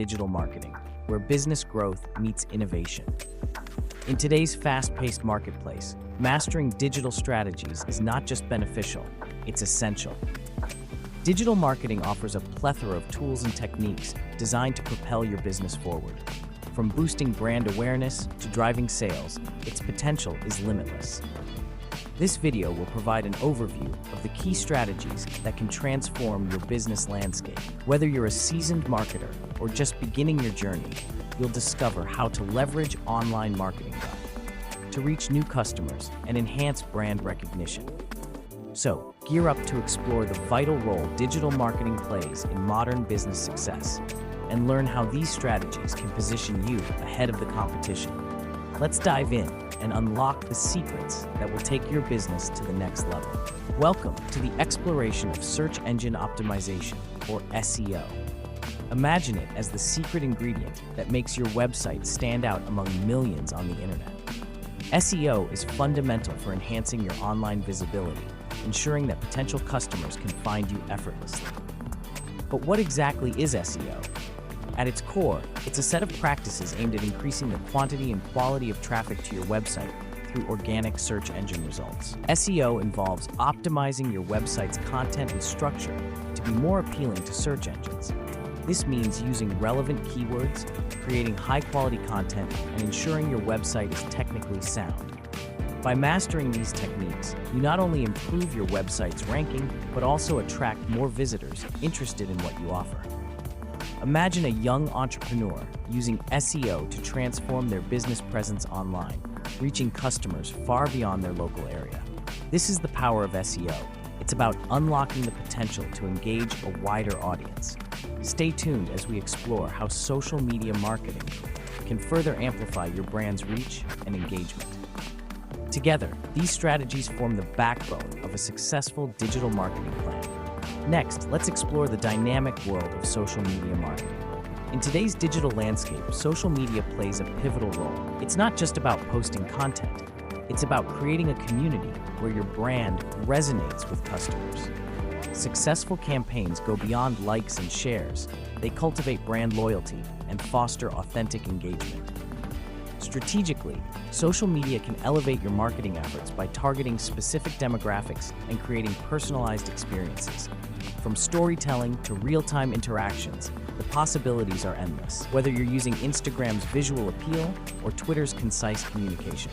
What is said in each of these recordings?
digital marketing, where business growth meets innovation. In today's fast-paced marketplace, mastering digital strategies is not just beneficial, it's essential. Digital marketing offers a plethora of tools and techniques designed to propel your business forward. From boosting brand awareness to driving sales, its potential is limitless. This video will provide an overview of the key strategies that can transform your business landscape. Whether you're a seasoned marketer or just beginning your journey, you'll discover how to leverage online marketing to reach new customers and enhance brand recognition. So, gear up to explore the vital role digital marketing plays in modern business success and learn how these strategies can position you ahead of the competition. Let's dive in and unlock the secrets that will take your business to the next level. Welcome to the exploration of search engine optimization, or SEO. Imagine it as the secret ingredient that makes your website stand out among millions on the internet. SEO is fundamental for enhancing your online visibility, ensuring that potential customers can find you effortlessly. But what exactly is SEO? At its core, it's a set of practices aimed at increasing the quantity and quality of traffic to your website through organic search engine results. SEO involves optimizing your website's content and structure to be more appealing to search engines. This means using relevant keywords, creating high-quality content, and ensuring your website is technically sound. By mastering these techniques, you not only improve your website's ranking, but also attract more visitors interested in what you offer. Imagine a young entrepreneur using SEO to transform their business presence online, reaching customers far beyond their local area. This is the power of SEO. It's about unlocking the potential to engage a wider audience. Stay tuned as we explore how social media marketing can further amplify your brand's reach and engagement. Together, these strategies form the backbone of a successful digital marketing plan. Next, let's explore the dynamic world of social media marketing. In today's digital landscape, social media plays a pivotal role. It's not just about posting content. It's about creating a community where your brand resonates with customers. Successful campaigns go beyond likes and shares. They cultivate brand loyalty and foster authentic engagement. Strategically, social media can elevate your marketing efforts by targeting specific demographics and creating personalized experiences. From storytelling to real-time interactions, the possibilities are endless, whether you're using Instagram's visual appeal or Twitter's concise communication.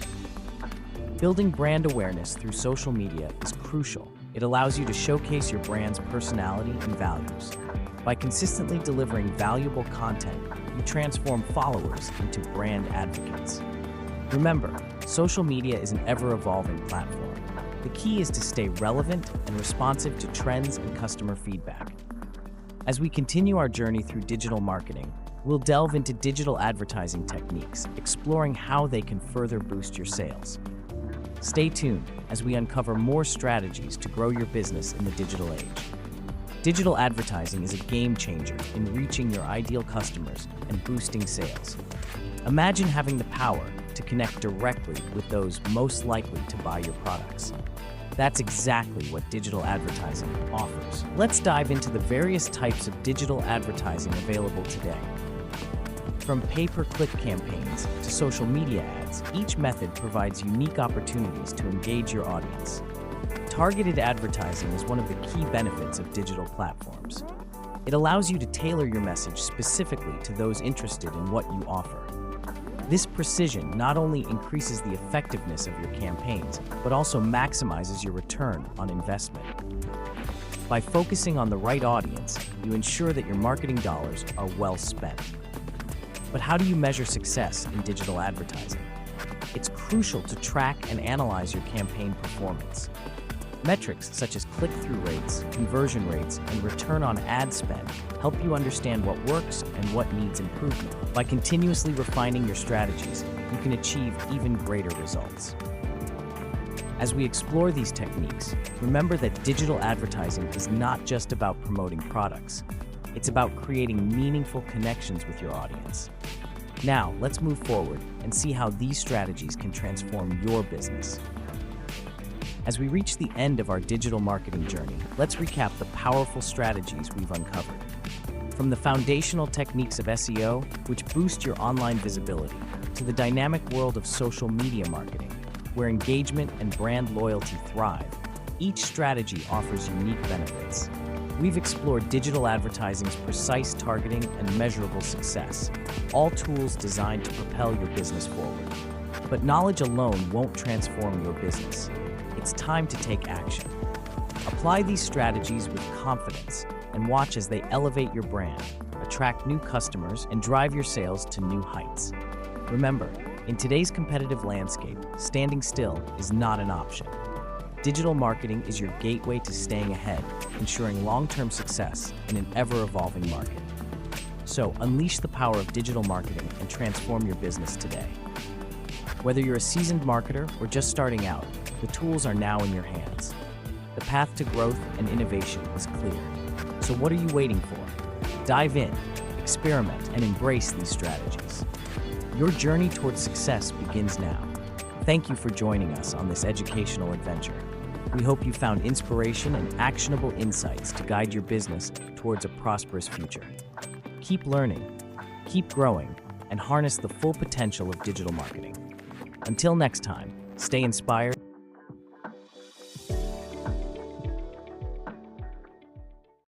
Building brand awareness through social media is crucial. It allows you to showcase your brand's personality and values. By consistently delivering valuable content, you transform followers into brand advocates. Remember, social media is an ever-evolving platform. The key is to stay relevant and responsive to trends and customer feedback. As we continue our journey through digital marketing, we'll delve into digital advertising techniques, exploring how they can further boost your sales. Stay tuned as we uncover more strategies to grow your business in the digital age. Digital advertising is a game changer in reaching your ideal customers and boosting sales. Imagine having the power to connect directly with those most likely to buy your products. That's exactly what digital advertising offers. Let's dive into the various types of digital advertising available today. From pay-per-click campaigns to social media ads, each method provides unique opportunities to engage your audience. Targeted advertising is one of the key benefits of digital platforms. It allows you to tailor your message specifically to those interested in what you offer. This precision not only increases the effectiveness of your campaigns, but also maximizes your return on investment. By focusing on the right audience, you ensure that your marketing dollars are well spent. But how do you measure success in digital advertising? It's crucial to track and analyze your campaign performance. Metrics such as click-through rates, conversion rates, and return on ad spend help you understand what works and what needs improvement. By continuously refining your strategies, you can achieve even greater results. As we explore these techniques, remember that digital advertising is not just about promoting products. It's about creating meaningful connections with your audience. Now, let's move forward and see how these strategies can transform your business. As we reach the end of our digital marketing journey, let's recap the powerful strategies we've uncovered. From the foundational techniques of SEO, which boost your online visibility, to the dynamic world of social media marketing, where engagement and brand loyalty thrive, each strategy offers unique benefits. We've explored digital advertising's precise targeting and measurable success, all tools designed to propel your business forward. But knowledge alone won't transform your business. It's time to take action. Apply these strategies with confidence and watch as they elevate your brand, attract new customers, and drive your sales to new heights. Remember, in today's competitive landscape, standing still is not an option. Digital marketing is your gateway to staying ahead, ensuring long-term success in an ever-evolving market. So, unleash the power of digital marketing and transform your business today. Whether you're a seasoned marketer or just starting out, the tools are now in your hands. The path to growth and innovation is clear. So what are you waiting for? Dive in, experiment, and embrace these strategies. Your journey towards success begins now. Thank you for joining us on this educational adventure. We hope you found inspiration and actionable insights to guide your business towards a prosperous future. Keep learning, keep growing, and harness the full potential of digital marketing. Until next time, stay inspired.